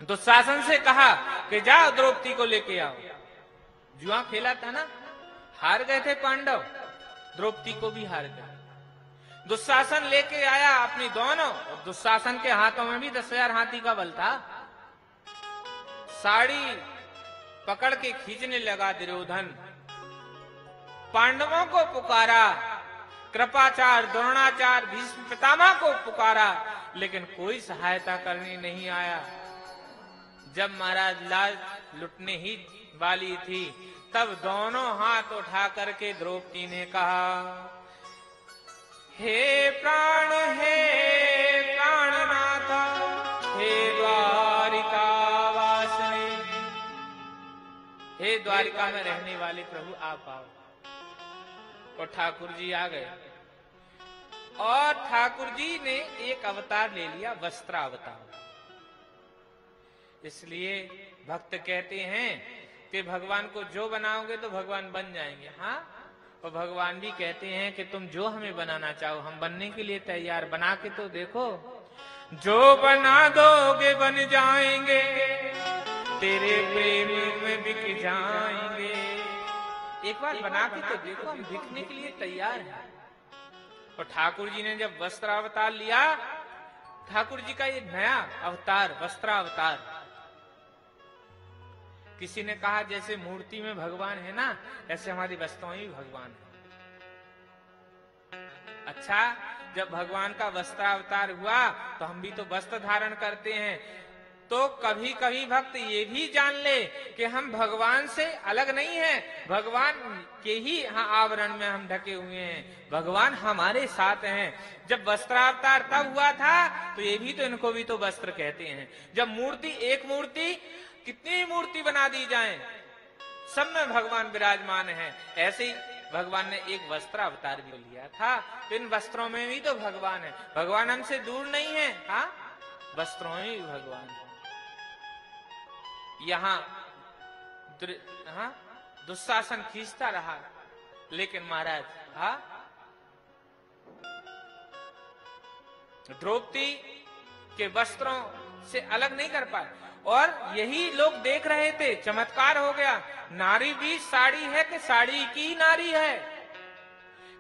दुशासन से कहा कि जाओ द्रौपदी को लेके आओ। जुआ खेला था ना, हार गए थे पांडव, द्रौपदी को भी हार गए। दुशासन लेके आया अपनी दोनों, दुशासन के हाथों में भी 10,000 हाथी का बल था। साड़ी पकड़ के खींचने लगा दुर्योधन, पांडवों को पुकारा, कृपाचार्य, द्रोणाचार्य, भीष्म पितामह को पुकारा, लेकिन कोई सहायता करने नहीं आया। जब महाराज लाज लुटने ही वाली थी, तब दोनों हाथ उठा करके द्रौपदी ने कहा, हे प्राणनाथ, हे द्वारिका वासिनी, हे द्वारिका में रहने वाले प्रभु आप आओ। और ठाकुर जी आ गए, और ठाकुर जी ने एक अवतार ले लिया, वस्त्रावतार। इसलिए भक्त कहते हैं कि भगवान को जो बनाओगे तो भगवान बन जाएंगे। हाँ, और भगवान भी कहते हैं कि तुम जो हमें बनाना चाहो हम बनने के लिए तैयार, बना के तो देखो, जो बना दोगे बन जाएंगे, तेरे प्रेम में बिक जाएंगे। एक बार बना के तो देखो, हम बिकने के लिए तैयार हैं। और ठाकुर जी ने जब वस्त्रावतार लिया, ठाकुर जी का ये नया अवतार वस्त्रावतार। किसी ने कहा जैसे मूर्ति में भगवान है ना, ऐसे हमारी वस्त्रों में भगवान है। अच्छा, जब भगवान का वस्त्रावतार हुआ तो हम भी तो वस्त्र धारण करते हैं। तो कभी कभी भक्त ये भी जान ले कि हम भगवान से अलग नहीं हैं, भगवान के ही आवरण में हम ढके हुए हैं, भगवान हमारे साथ हैं। जब वस्त्रावतार तब हुआ था तो ये भी तो, इनको भी तो वस्त्र कहते हैं। जब मूर्ति, एक मूर्ति, कितनी मूर्ति बना दी जाए, सब में भगवान विराजमान है, ऐसे ही भगवान ने एक वस्त्रावतार भी लिया था। तो इन वस्त्रों में भी तो भगवान है, भगवान हमसे दूर नहीं है। हाँ, वस्त्रों में भी भगवान है। यहाँ दुशासन खींचता रहा, लेकिन महाराज द्रौपदी के वस्त्रों से अलग नहीं कर पाए। और यही लोग देख रहे थे, चमत्कार हो गया, नारी भी साड़ी है कि साड़ी की नारी है।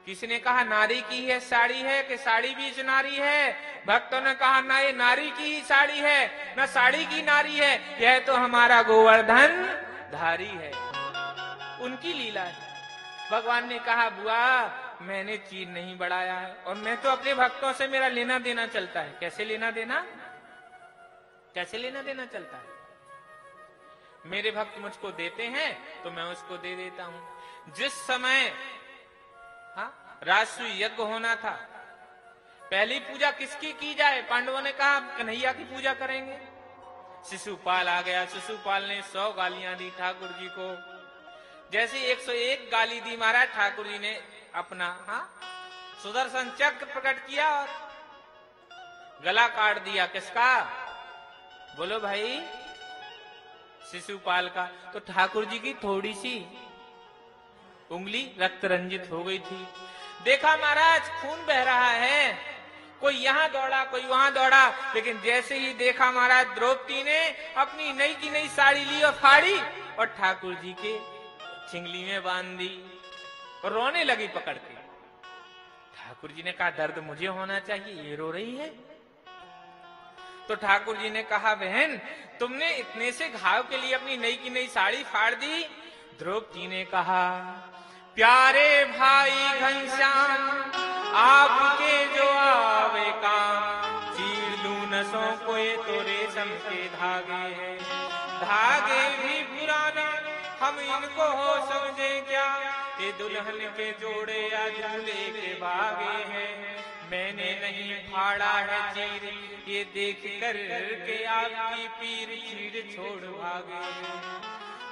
किसी ने कहा नारी की है साड़ी है कि साड़ी बीच नारी है। भक्तों ने कहा ना, ये नारी की ही साड़ी है, ना साड़ी की नारी है, यह तो हमारा गोवर्धन धारी है। उनकी लीला है। भगवान ने कहा बुआ, मैंने चीर नहीं बढ़ाया है, और मैं तो अपने भक्तों से मेरा लेना देना चलता है। कैसे लेना देना, कैसे लेना देना चलता है? मेरे भक्त मुझको देते हैं तो मैं उसको दे देता हूं। जिस समय राजसूय यज्ञ होना था, पहली पूजा किसकी की जाए? पांडवों ने कहा कन्हैया की पूजा करेंगे। शिशुपाल आ गया, शिशुपाल ने 100 गालियां दी ठाकुर जी को। जैसे 101 गाली दी महाराज, ठाकुर जी ने अपना सुदर्शन चक्र प्रकट किया और गला काट दिया। किसका? बोलो भाई, शिशुपाल का। तो ठाकुर जी की थोड़ी सी उंगली रक्त रंजित हो गई थी। देखा महाराज खून बह रहा है, कोई यहां दौड़ा कोई वहां दौड़ा, लेकिन जैसे ही देखा महाराज द्रौपदी ने अपनी नई की नई साड़ी ली और फाड़ी और ठाकुर जी के छिंगली में बांध दी और रोने लगी पकड़ के। ठाकुर जी ने कहा दर्द मुझे होना चाहिए, ये रो रही है। तो ठाकुर जी ने कहा बहन, तुमने इतने से घाव के लिए अपनी नई की नई साड़ी फाड़ दी। द्रौपदी ने कहा प्यारे भाई घनश्याम, आपके जो आवे काम, चीर लूं नसों को ये तो रेशम के धागे हैं। धागे भी पुराने हम इनको हो समझे क्या, ये दुल्हन के जोड़े या झूले के भागे हैं। मैंने नहीं फाड़ा है चीर, ये देख कर के आपकी पीर चीर छोड़ भागे।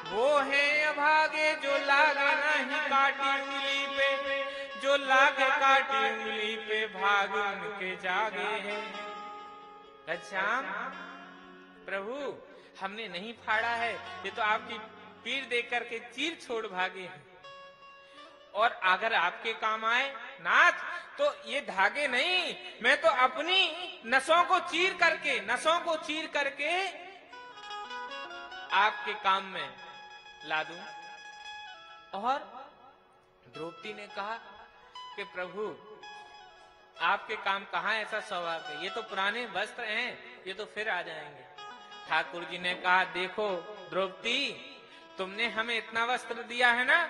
वो है अभागे जो लागे नहीं काटी उंगली पे, जो लागे काटी उंगली पे भाग उनके जागे हैं। अच्छा प्रभु, हमने नहीं फाड़ा है, ये तो आपकी पीर देख करके चीर छोड़ भागे हैं। और अगर आपके काम आए नाथ तो ये धागे नहीं, मैं तो अपनी नसों को चीर करके आपके काम में ला दूं। और द्रौपदी ने कहा कि प्रभु आपके काम कहाँ ऐसा स्वभाव है, ये तो पुराने वस्त्र हैं, ये तो फिर आ जाएंगे। ठाकुर जी ने कहा देखो द्रौपदी, तुमने हमें इतना वस्त्र दिया है ना,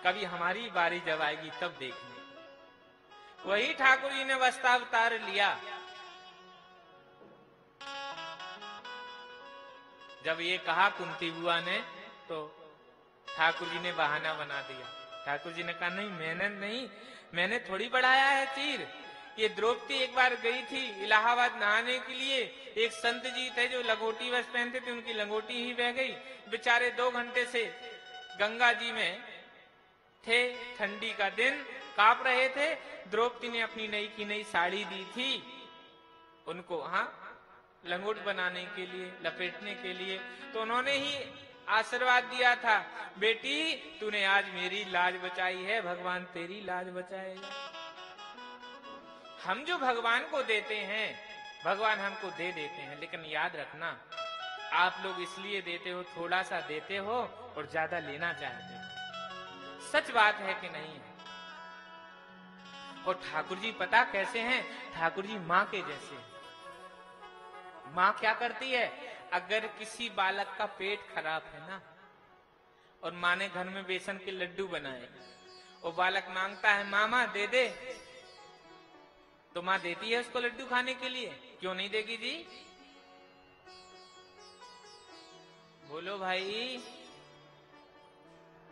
कभी हमारी बारी जब आएगी तब देखना। वही ठाकुर जी ने वस्त्रावतार लिया। जब ये कहा कुंती बुआ ने तो ठाकुर जी ने बहाना बना दिया। ठाकुर जी ने कहा नहीं, मैंने थोड़ी बढ़ाया है चीर। ये द्रौपदी एक बार गई थी इलाहाबाद नहाने के लिए, एक संत जी थे जो लंगोटी वस्त्र पहनते थे, उनकी लंगोटी ही बह गई। बेचारे 2 घंटे से गंगा जी में थे, ठंडी का दिन, कांप रहे थे। द्रौपदी ने अपनी नई की नई साड़ी दी थी उनको, लंगोट बनाने के लिए, लपेटने के लिए। तो उन्होंने ही आशीर्वाद दिया था, बेटी तूने आज मेरी लाज बचाई है, भगवान तेरी लाज बचाएगा। हम जो भगवान को देते हैं, भगवान हमको दे देते हैं, लेकिन याद रखना आप लोग इसलिए देते हो, थोड़ा सा देते हो और ज्यादा लेना चाहते हो। सच बात है कि नहीं है? और ठाकुर जी पता कैसे हैं? ठाकुर जी माँ के जैसे हैं। माँ क्या करती है, अगर किसी बालक का पेट खराब है ना, और माँ ने घर में बेसन के लड्डू बनाए, और बालक मांगता है मामा दे दे, तो माँ देती है उसको लड्डू खाने के लिए। क्यों नहीं देगी जी? बोलो भाई,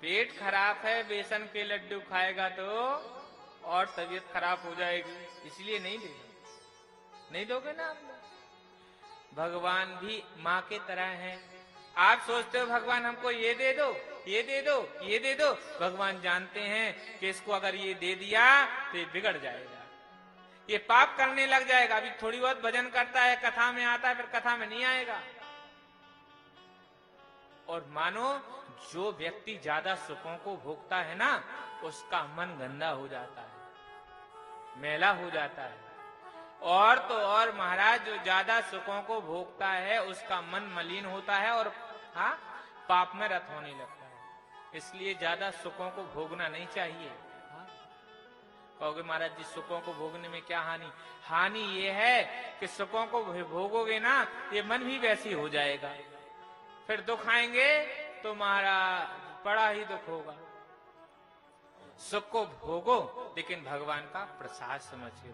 पेट खराब है, बेसन के लड्डू खाएगा तो और तबीयत खराब हो जाएगी, इसलिए नहीं देगा। नहीं दोगे ना आप लोग? भगवान भी माँ के तरह हैं। आप सोचते हो भगवान हमको ये दे दो, ये दे दो, ये दे दो, भगवान जानते हैं कि इसको अगर ये दे दिया तो ये बिगड़ जाएगा, ये पाप करने लग जाएगा। अभी थोड़ी बहुत भजन करता है, कथा में आता है, फिर कथा में नहीं आएगा। और मानो जो व्यक्ति ज्यादा सुखों को भोगता है ना, उसका मन गंदा हो जाता है, मैला हो जाता है। और तो और महाराज, जो ज्यादा सुखों को भोगता है उसका मन मलिन होता है और पाप में रत होने लगता है। इसलिए ज्यादा सुखों को भोगना नहीं चाहिए। कहोगे महाराज जी सुखों को भोगने में क्या हानि? हानि ये है कि सुखों को भोगोगे ना, ये मन भी वैसी हो जाएगा, फिर दुख आएंगे तो महाराज बड़ा ही दुख होगा। सुख को भोगो लेकिन भगवान का प्रसाद समझिए।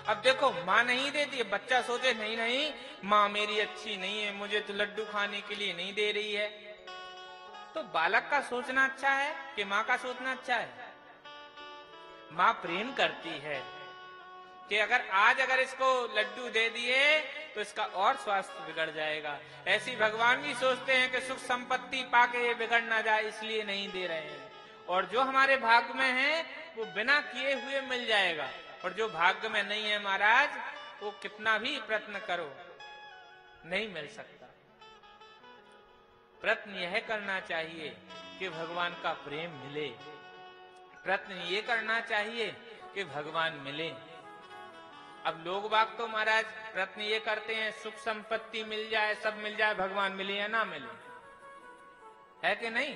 अब देखो माँ नहीं देती है, बच्चा सोचे नहीं माँ मेरी अच्छी नहीं है, मुझे तो लड्डू खाने के लिए नहीं दे रही है। तो बालक का सोचना अच्छा है कि माँ का सोचना अच्छा है? माँ प्रेम करती है कि अगर इसको लड्डू दे दिए तो इसका और स्वास्थ्य बिगड़ जाएगा। ऐसी भगवान भी सोचते हैं कि सुख संपत्ति पाके ये बिगड़ ना जाए, इसलिए नहीं दे रहे हैं। और जो हमारे भाग्य में है वो बिना किए हुए मिल जाएगा, और जो भाग्य में नहीं है महाराज, वो कितना भी प्रयत्न करो नहीं मिल सकता। प्रयत्न यह करना चाहिए कि भगवान का प्रेम मिले, प्रयत्न ये करना चाहिए कि भगवान मिले। अब लोग बाग तो महाराज प्रयत्न ये करते हैं सुख संपत्ति मिल जाए, सब मिल जाए, भगवान मिले या ना मिले, है कि नहीं?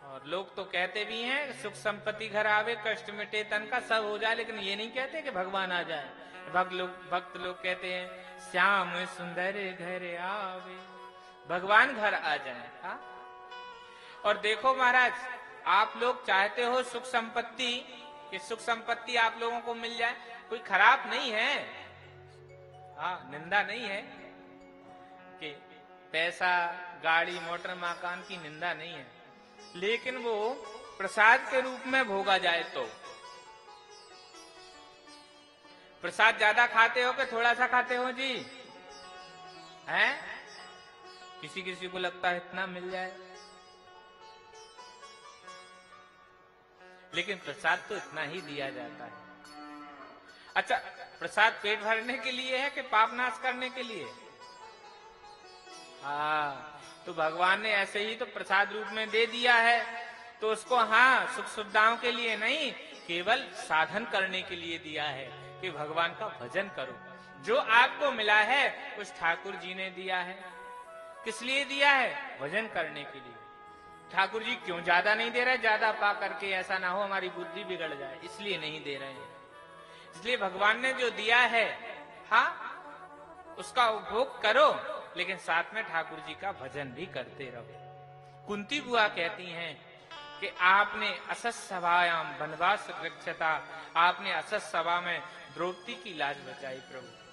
और लोग तो कहते भी हैं सुख संपत्ति घर आवे, कष्ट मिटे तन का, सब हो जाए, लेकिन ये नहीं कहते कि भगवान आ जाए। भक्त लोग कहते हैं श्याम सुंदर घर आवे, भगवान घर आ जाए। और देखो महाराज, आप लोग चाहते हो सुख संपत्ति, कि सुख संपत्ति आप लोगों को मिल जाए, कोई खराब नहीं है, निंदा नहीं है कि पैसा गाड़ी मोटर मकान की निंदा नहीं है, लेकिन वो प्रसाद के रूप में भोगा जाए तो। प्रसाद ज्यादा खाते हो कि थोड़ा सा खाते हो जी? हैं? किसी किसी को लगता है इतना मिल जाए, लेकिन प्रसाद तो इतना ही दिया जाता है। अच्छा, प्रसाद पेट भरने के लिए है कि पाप नाश करने के लिए? तो भगवान ने ऐसे ही तो प्रसाद रूप में दे दिया है। तो उसको हाँ सुख सुविधाओं के लिए नहीं, केवल साधन करने के लिए दिया है कि भगवान का भजन करो। जो आपको मिला है उस ठाकुर जी ने दिया है। किस लिए दिया है? भजन करने के लिए। ठाकुर जी क्यों ज्यादा नहीं दे रहे? ज्यादा पा करके ऐसा ना हो हमारी बुद्धि बिगड़ जाए, इसलिए नहीं दे रहे हैं। इसलिए भगवान ने जो दिया है हाँ उसका उपभोग करो, लेकिन साथ में ठाकुर जी का भजन भी करते रहो। कुंती बुआ कहती हैं कि आपने असत सभायाम वनवास रक्षता, आपने असत सभा में द्रौपदी की लाज बचाई प्रभु।